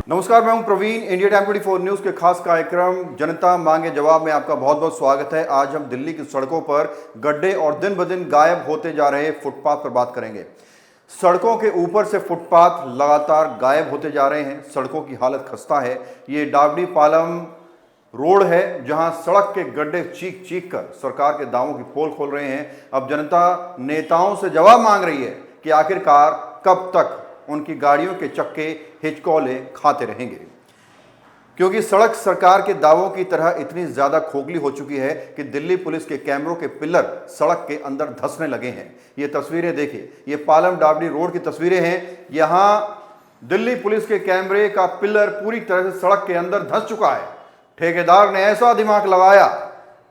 नमस्कार, मैं हूं प्रवीण। इंडिया टाइम 24 न्यूज के खास कार्यक्रम जनता मांगे जवाब में आपका बहुत बहुत स्वागत है। आज हम दिल्ली की सड़कों पर गड्ढे और दिन ब दिन गायब होते जा रहे फुटपाथ पर बात करेंगे। सड़कों के ऊपर से फुटपाथ लगातार गायब होते जा रहे हैं। सड़कों की हालत खस्ता है। ये डाबडी पालम रोड है जहां सड़क के गड्ढे चीख चीख कर सरकार के दावों की पोल खोल रहे हैं। अब जनता नेताओं से जवाब मांग रही है कि आखिरकार कब तक उनकी गाड़ियों के चक्के हिचकोले खाते रहेंगे, क्योंकि सड़क सरकार के दावों की तरह इतनी ज्यादा खोखली हो चुकी है कि दिल्ली पुलिस के कैमरों के पिलर सड़क के अंदर धंसने लगे हैं। ये तस्वीरें देखिए, ये पालम डाबडी रोड की तस्वीरें हैं। यहां दिल्ली पुलिस के कैमरे का पिलर पूरी तरह से सड़क के अंदर धंस चुका है। ठेकेदार ने ऐसा दिमाग लगाया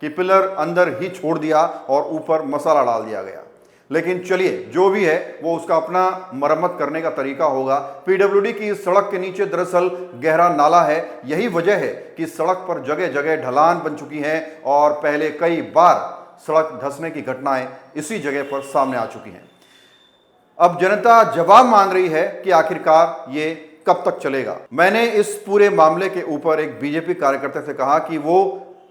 कि पिलर अंदर ही छोड़ दिया और ऊपर मसाला डाल दिया गया। लेकिन चलिए, जो भी है वो उसका अपना मरम्मत करने का तरीका होगा। पीडब्ल्यूडी की इस सड़क के नीचे दरअसल गहरा नाला है। यही वजह है कि सड़क पर जगह जगह ढलान बन चुकी है और पहले कई बार सड़क धंसने की घटनाएं इसी जगह पर सामने आ चुकी हैं। अब जनता जवाब मांग रही है कि आखिरकार ये कब तक चलेगा। मैंने इस पूरे मामले के ऊपर एक बीजेपी कार्यकर्ता से कहा कि वो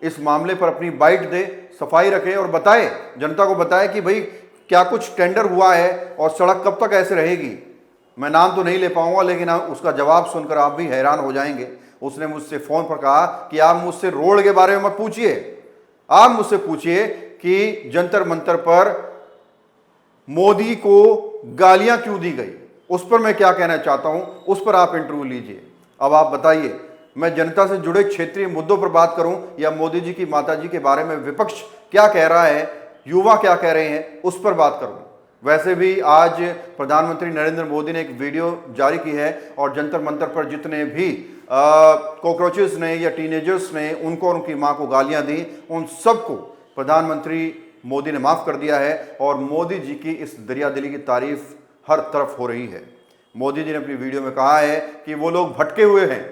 इस मामले पर अपनी बाइट दे, सफाई रखे और बताए, जनता को बताए कि भाई क्या कुछ टेंडर हुआ है और सड़क कब तक ऐसे रहेगी। मैं नाम तो नहीं ले पाऊंगा, लेकिन उसका जवाब सुनकर आप भी हैरान हो जाएंगे। उसने मुझसे फोन पर कहा कि आप मुझसे रोड के बारे में मत पूछिए, आप मुझसे पूछिए कि जंतर मंतर पर मोदी को गालियां क्यों दी गई, उस पर मैं क्या कहना चाहता हूं, उस पर आप इंटरव्यू लीजिए। अब आप बताइए, मैं जनता से जुड़े क्षेत्रीय मुद्दों पर बात करूं या मोदी जी की माता जी के बारे में विपक्ष क्या कह रहा है, युवा क्या कह रहे हैं, उस पर बात करूं। वैसे भी आज प्रधानमंत्री नरेंद्र मोदी ने एक वीडियो जारी की है और जंतर मंतर पर जितने भी कॉकरोचेस ने या टीनेजर्स ने उनको और उनकी मां को गालियां दी, उन सबको प्रधानमंत्री मोदी ने माफ कर दिया है और मोदी जी की इस दरियादिली की तारीफ हर तरफ हो रही है। मोदी जी ने अपनी वीडियो में कहा है कि वो लोग भटके हुए हैं,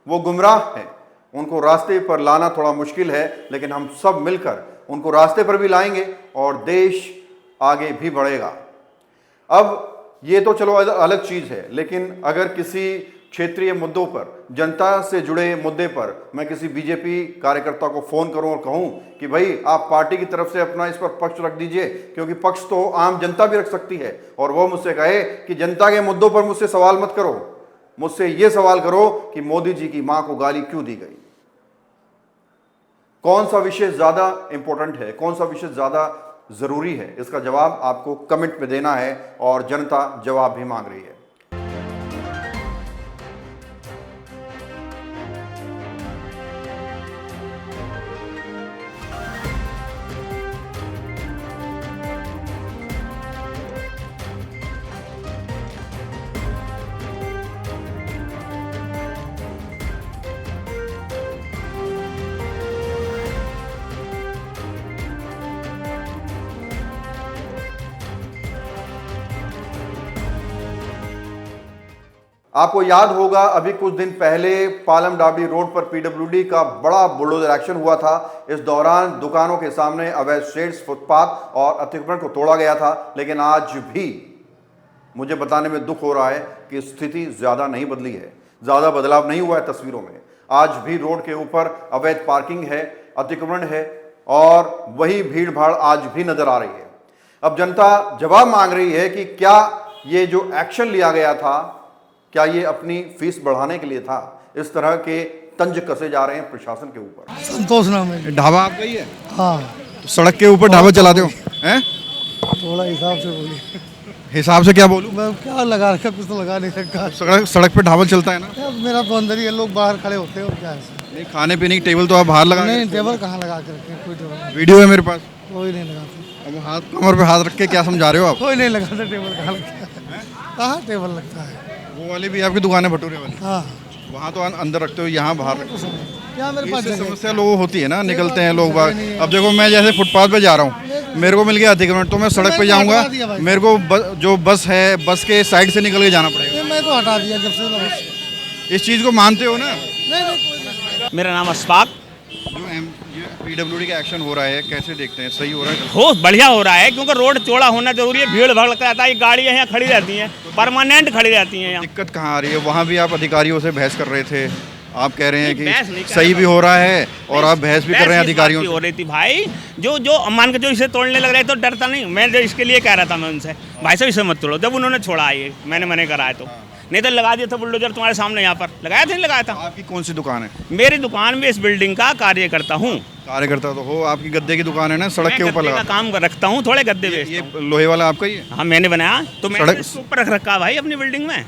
वो गुमराह हैं, उनको रास्ते पर लाना थोड़ा मुश्किल है, लेकिन हम सब मिलकर उनको रास्ते पर भी लाएंगे और देश आगे भी बढ़ेगा। अब ये तो चलो अलग चीज है, लेकिन अगर किसी क्षेत्रीय मुद्दों पर, जनता से जुड़े मुद्दे पर मैं किसी बीजेपी कार्यकर्ता को फोन करूं और कहूं कि भाई आप पार्टी की तरफ से अपना इस पर पक्ष रख दीजिए, क्योंकि पक्ष तो आम जनता भी रख सकती है, और वो मुझसे कहे कि जनता के मुद्दों पर मुझसे सवाल मत करो, मुझसे ये सवाल करो कि मोदी जी की मां को गाली क्यों दी गई। कौन सा विषय ज्यादा इंपॉर्टेंट है, कौन सा विषय ज्यादा जरूरी है, इसका जवाब आपको कमेंट में देना है और जनता जवाब भी मांग रही है। आपको याद होगा, अभी कुछ दिन पहले पालम डाबडी रोड पर पीडब्ल्यूडी का बड़ा बुलडोजर एक्शन हुआ था। इस दौरान दुकानों के सामने अवैध शेड्स, फुटपाथ और अतिक्रमण को तोड़ा गया था। लेकिन आज भी मुझे बताने में दुख हो रहा है कि स्थिति ज्यादा नहीं बदली है, ज्यादा बदलाव नहीं हुआ है तस्वीरों में। आज भी रोड के ऊपर अवैध पार्किंग है, अतिक्रमण है और वही भीड़ भाड़ आज भी नजर आ रही है। अब जनता जवाब मांग रही है कि क्या ये जो एक्शन लिया गया था, क्या ये अपनी फीस बढ़ाने के लिए था। इस तरह के तंज कसे जा रहे हैं प्रशासन के ऊपर। संतोष नाम है। ढाबा आपका ही है? हाँ। तो सड़क के ऊपर ढाबा चलाते हो हैं? थोड़ा हिसाब से बोलिए। हिसाब से क्या बोलूं? मैं क्या लगा रखा, कुछ तो लगा नहीं रखा। सड़क पे ढाबा चलता है ना? मेरा तो अंदर ही है, लोग बाहर खड़े होते हैं और क्या है। नहीं, खाने पीने की टेबल तो आप बाहर लगा? नहीं, टेबल कहाँ लगा के रखे, कोई टेबल नहीं। वीडियो है मेरे पास, कोई नहीं लगाते। अब हाथ कमर पे हाथ रख के क्या समझा रहे हो आप? कोई नहीं लगाता टेबल, कहाँ लगता है, कहाँ टेबल लगता है। वो वाली भी आपकी दुकान है, भटूरे वाली? हाँ। वहाँ तो अंदर रखते हो, यहाँ बाहर रखते हो। क्या मेरे पास इससे समस्या लोगों होती है ना, निकलते हैं लोग बाहर। अब देखो, मैं जैसे फुटपाथ पे जा रहा हूँ, मेरे को मिल गया अतिक्रमण, तो मैं सड़क पे जाऊँगा, मेरे को जो बस है, बस के साइड से निकल के जाना पड़ेगा। मैं तो हटा दिया जब से। इस चीज़ को मानते हो ना? नहीं, मेरा नाम अशफाक। जो पीडब्ल्यूडी का एक्शन हो रहा है, कैसे देखते हैं, सही हो रहा है? हो बढ़िया हो रहा है, क्योंकि रोड चौड़ा होना जरूरी है। भीड़ भाड़ रहता है, गाड़ियाँ यहाँ खड़ी रहती हैं, परमानेंट खड़ी रहती हैं यहाँ। दिक्कत कहाँ आ रही है? वहाँ भी आप अधिकारियों से बहस कर रहे थे, आप कह रहे हैं नहीं, बहस नहीं कि कर सही रहा भी हो रहा है और आप बहस भी कर रहे हैं इस बात अधिकारियों की से। हो रही थी भाई, जो मान के जो इसे तोड़ने लग रहे तो डरता नहीं। मैं जो इसके लिए कह रहा था मैं उनसे, भाई साहब इसे मत तोड़ो। जब उन्होंने छोड़ा ये, मैंने मना कराया तो, नहीं तो लगा दिया था बुलडोजर तुम्हारे सामने यहाँ पर। लगाया था नहीं लगाया था? आपकी कौन सी दुकान है? मेरी दुकान में इस बिल्डिंग का कार्य करता हूँ। कार्यकर्ता तो हो, आपकी गद्दे की दुकान है ना, सड़क मैं के ऊपर गद्दे का लगा। काम रखता हूँ, थोड़े गद्दे ये बेचता हूँ। लोहे वाला आपका ही है? हाँ मैंने बनाया, तो मैंने सड़क- इसके ऊपर रख रखा भाई अपनी बिल्डिंग में।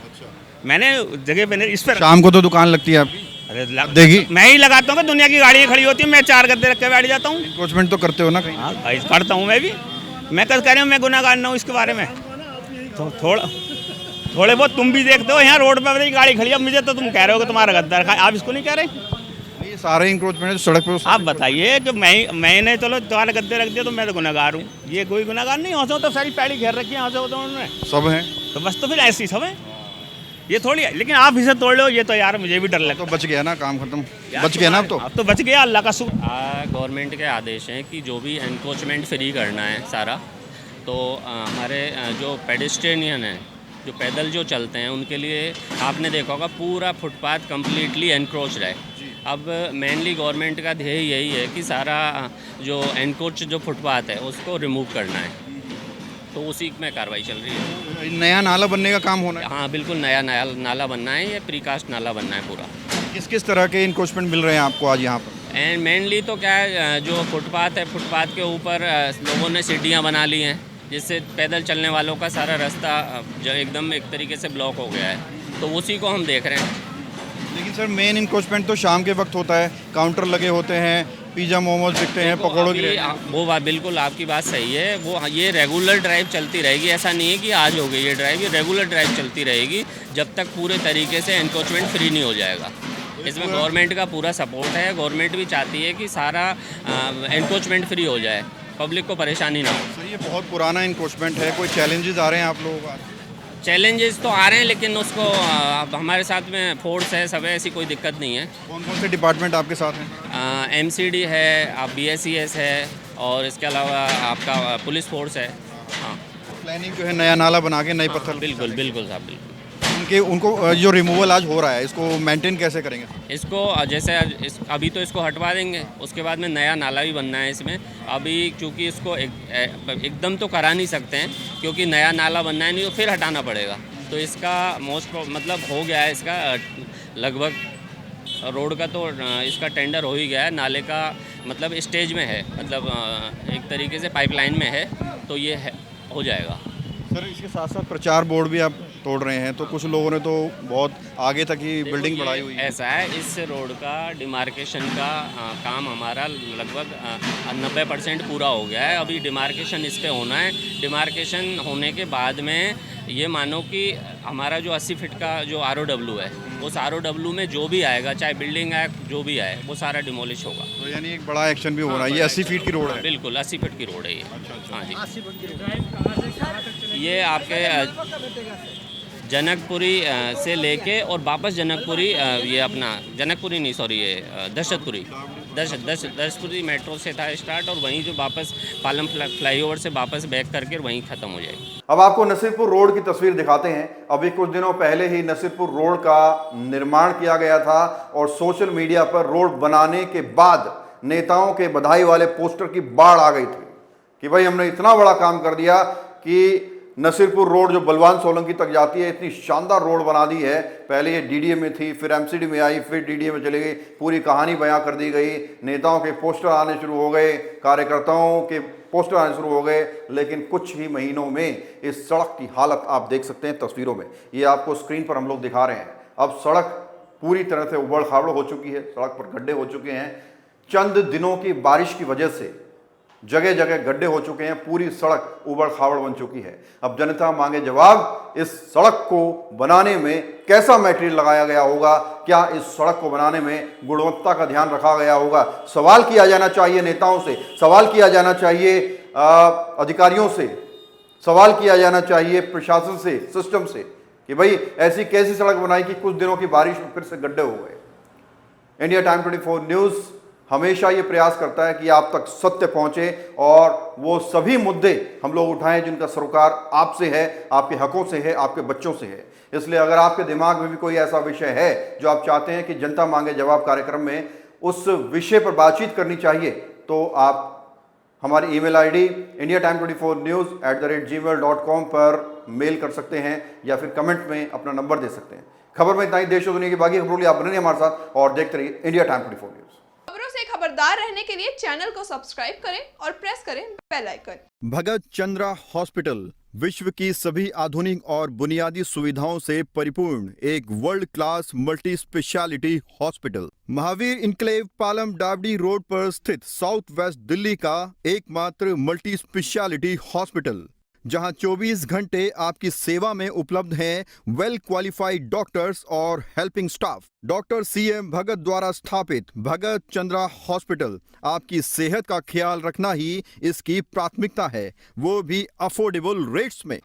मैंने जगह पे इस पर शाम को तो दुकान लगती है आपकी, अरे देगी। मैं ही लगाता हूँ कि दुनिया की गाड़ियाँ खड़ी होती है, मैं 4 गद्दे रख के बैठ जाता हूँ। इंक्रोचमेंट तो करते हो ना कहीं? हाँ भाई करता हूँ मैं भी। मैं कल कह रहा हूँ मैं गुनाहगार ना हूँ इसके बारे में। तो थोड़े बहुत तुम भी देखते हो, यहाँ रोड पर गाड़ी खड़ी है, मुझे तो तुम कह रहे हो कि तुम्हारा गद्दा रखा है, आप इसको नहीं कह रहे? ये सारे इंक्रोचमेंट सड़क पे आप बताइए कि मैंने चलो तुम्हारे गद्दे रख दिया तो मैं तो गुनाहगार हूँ? ये कोई गुनाहगार नहीं। हंसो तो सारी पैड़ी घेर रखी है, हंसो तो उन्होंने, सब हैं तो बस तो फिर ऐसी सब है, ये थोड़ी है। लेकिन आप इसे तोड़ लो, ये तो यार मुझे भी डर लगता तो बच गया ना, काम खत्म, है। बच गया ना अब तो। अब तो बच गया, अल्लाह का शुक्र। गवर्नमेंट के आदेश हैं कि जो भी एनक्रोचमेंट फ्री करना है सारा, तो हमारे जो पेडेस्ट्रियन हैं, जो पैदल जो चलते हैं, उनके लिए आपने देखा होगा पूरा फुटपाथ कम्प्लीटली एनक्रोच्ड है। अब मेनली गवर्नमेंट का ध्येय यही है कि सारा जो एनक्रोच जो फुटपाथ है उसको रिमूव करना है, तो उसी में कार्रवाई चल रही है। नया नाला बनने का काम होना है। हाँ बिल्कुल, नया नाला बनना है, ये प्रीकास्ट नाला बनना है पूरा। किस किस तरह के इंक्रोचमेंट मिल रहे हैं आपको आज यहाँ पर? एंड मेनली तो क्या है, जो फुटपाथ है, फुटपाथ के ऊपर लोगों ने सीढ़ियाँ बना ली हैं, जिससे पैदल चलने वालों का सारा रास्ता जो एकदम एक तरीके से ब्लॉक हो गया है, तो उसी को हम देख रहे हैं। लेकिन सर मेन इंक्रोचमेंट तो शाम के वक्त होता है, काउंटर लगे होते हैं, पिज़्ज़ा मोमोज बिकते हैं, पकौड़ों की रेहड़ी। वो बात बिल्कुल आपकी बात सही है। वो ये रेगुलर ड्राइव चलती रहेगी, ऐसा नहीं है कि आज हो गई ये ड्राइव, ये रेगुलर ड्राइव चलती रहेगी जब तक पूरे तरीके से एनक्रोचमेंट फ्री नहीं हो जाएगा। इसमें गवर्नमेंट का पूरा सपोर्ट है। गवर्नमेंट भी चाहती है कि सारा एनक्रोचमेंट फ्री हो जाए, पब्लिक को परेशानी ना हो। सर ये बहुत पुराना इंक्रोचमेंट है, कोई चैलेंजेस आ रहे हैं आप लोगों का? चैलेंजेस तो आ रहे हैं, लेकिन उसको अब हमारे साथ में फोर्स है, सब है, ऐसी कोई दिक्कत नहीं है। कौन कौन से डिपार्टमेंट आपके साथ हैं? MCD है, आप BSES है, और इसके अलावा आपका पुलिस फोर्स है। हाँ प्लानिंग जो है नया नाला बना के नए पत्थर बिल्कुल बिल्कुल साहब, बिल्कुल। उनको जो रिमूवल आज हो रहा है इसको मेंटेन कैसे करेंगे? इसको जैसे अभी तो इसको हटवा देंगे, उसके बाद में नया नाला भी बनना है इसमें। अभी क्योंकि इसको एकदम तो करा नहीं सकते हैं, क्योंकि नया नाला बनना है, नहीं तो फिर हटाना पड़ेगा। तो इसका मतलब हो गया है, इसका लगभग रोड का तो इसका टेंडर हो ही गया है, नाले का मतलब स्टेज में है, मतलब एक तरीके से पाइपलाइन में है, तो ये हो जाएगा। सर इसके साथ साथ प्रचार बोर्ड भी आप तोड़ रहे हैं, तो कुछ लोगों ने तो बहुत आगे तक ही बिल्डिंग बढ़ाई हुई है। ऐसा है, इस रोड का डिमार्केशन का काम हमारा लगभग 90% पूरा हो गया है। अभी डिमार्केशन इस पे होना है। डिमार्केशन होने के बाद में ये मानो कि हमारा जो 80 फीट का जो ROW है, उस ROW में जो भी आएगा, चाहे बिल्डिंग आए, जो भी आए, वो सारा डिमोलिश होगा। तो यानी एक बड़ा एक्शन भी हो रहा है। ये 80 फीट की रोड है? बिल्कुल 80 फीट की रोड है ये। हाँ जी, ये आपके जनकपुरी से लेके और वापस जनकपुरी, ये अपना जनकपुरी नहीं, सॉरी, ये दशपुरी मेट्रो से था स्टार्ट, और वहीं जो वापस पालम फ्लाईओवर से वापस बैक करके वहीं ख़त्म हो जाएगी। अब आपको नसीरपुर रोड की तस्वीर दिखाते हैं। अभी कुछ दिनों पहले ही नसीरपुर रोड का निर्माण किया गया था और सोशल मीडिया पर रोड बनाने के बाद नेताओं के बधाई वाले पोस्टर की बाढ़ आ गई थी कि भाई हमने इतना बड़ा काम कर दिया कि नसीरपुर रोड जो बलवान सोलंकी तक जाती है, इतनी शानदार रोड बना दी है। पहले ये DDA में थी, फिर MCD में आई, फिर DDA में चली गई, पूरी कहानी बयां कर दी गई। नेताओं के पोस्टर आने शुरू हो गए, कार्यकर्ताओं के पोस्टर आने शुरू हो गए, लेकिन कुछ ही महीनों में इस सड़क की हालत आप देख सकते हैं तस्वीरों में। ये आपको स्क्रीन पर हम लोग दिखा रहे हैं। अब सड़क पूरी तरह से उबड़ खाबड़ हो चुकी है, सड़क पर गड्ढे हो चुके हैं। चंद दिनों की बारिश की वजह से जगह जगह गड्ढे हो चुके हैं, पूरी सड़क उबड़ खाबड़ बन चुकी है। अब जनता मांगे जवाब, इस सड़क को बनाने में कैसा मटेरियल लगाया गया होगा, क्या इस सड़क को बनाने में गुणवत्ता का ध्यान रखा गया होगा। सवाल किया जाना चाहिए नेताओं से, सवाल किया जाना चाहिए अधिकारियों से, सवाल किया जाना चाहिए प्रशासन से, सिस्टम से कि भाई ऐसी कैसी सड़क बनाई कि कुछ दिनों की बारिश में फिर से गड्ढे हो गए। इंडिया टाइम 24 न्यूज़ हमेशा ये प्रयास करता है कि आप तक सत्य पहुंचे और वो सभी मुद्दे हम लोग उठाएं जिनका सरोकार आपसे है, आपके हकों से है, आपके बच्चों से है। इसलिए अगर आपके दिमाग में भी कोई ऐसा विषय है जो आप चाहते हैं कि जनता मांगे जवाब कार्यक्रम में उस विषय पर बातचीत करनी चाहिए, तो आप हमारी ईमेल आईडी indiatime24news@gmail.com पर मेल कर सकते हैं या फिर कमेंट में अपना नंबर दे सकते हैं। खबर में इतना ही। देश और दुनिया की बाकी खबरों के लिए आप बने रहिए हमारे साथ और देखते रहिए इंडिया टाइम 24 न्यूज। खबरों से खबरदार रहने के लिए चैनल को सब्सक्राइब करें और प्रेस करें बेल आइकन। भगत चंद्रा हॉस्पिटल विश्व की सभी आधुनिक और बुनियादी सुविधाओं से परिपूर्ण एक world class multi speciality hospital, Mahavir enclave Palam Dabri road पर स्थित साउथ वेस्ट दिल्ली का एकमात्र मल्टी स्पेशलिटी हॉस्पिटल, जहां 24 घंटे आपकी सेवा में उपलब्ध हैं वेल क्वालिफाइड डॉक्टर्स और हेल्पिंग स्टाफ। डॉक्टर CM भगत द्वारा स्थापित भगत चंद्रा हॉस्पिटल आपकी सेहत का ख्याल रखना ही इसकी प्राथमिकता है, वो भी अफोर्डेबल रेट्स में।